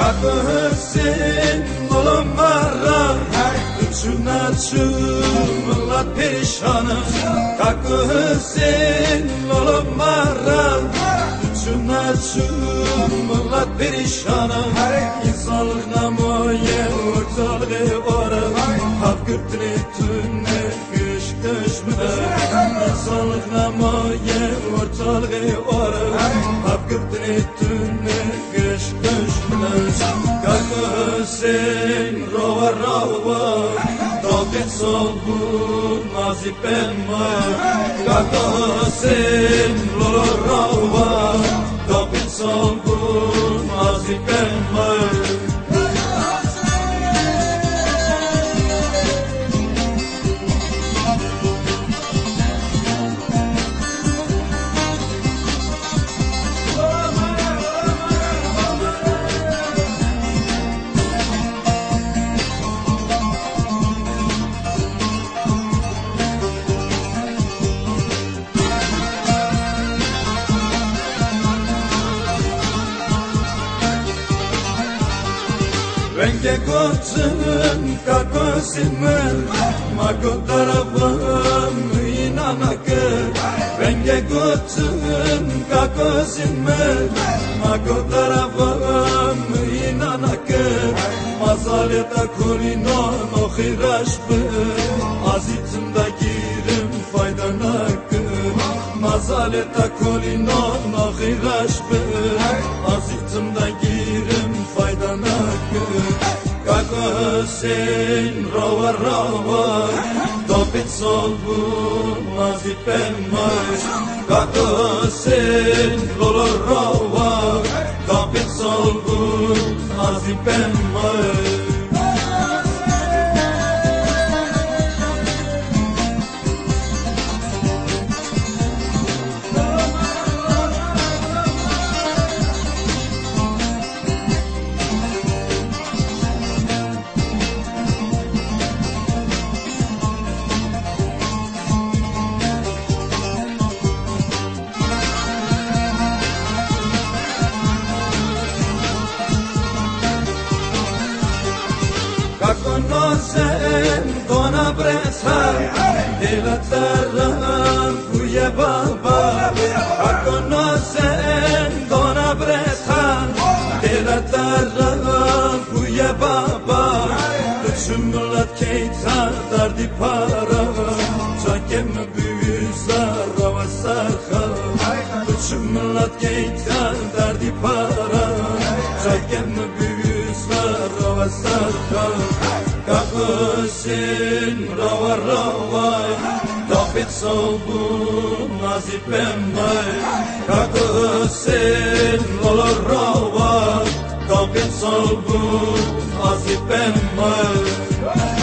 Hüseyin bulunmara Üçüne millet perişanı Hakkı Hüseyin bulunmara Üçüne millet perişanı İnsanlık namoye ortalığı orı Hap gürtüne tünne güç düşmüne İnsanlık namoye ortalığı orı Hap gürtüne tünne güç düşmüne Hakkı Hüseyin rova rova Dobit solbu nazip elma Hakkı Hüseyin rova rova Dobit solbu nazip elma Renge kocun kakosimen Mako tarafım inanakı Renge kocun kakosimen Mako tarafım inanakı Mazaleta kurinon okhiraşbı Azitimda girim faydanakı Mazaleta kurinon okhiraşbı Azitimda girim faydanakı Hakkı Hüseyin rova rova Dobit solbu nazip elmay Hakkı Hüseyin rova rova Dobit solbu nazip elmay Conocen con abresa de la tierra cuya baba Conocen con abresa de la tierra cuya baba Bütün millet keytar derdi para Çakem büyüzler rava sarha Bütün millet keytar derdi para Çakem büyüzler rava sarha Hakkı Hüseyin rava rava Dobit solbu nazip elmay Hakkı Hüseyin olur rava Dobit solbu nazip elmay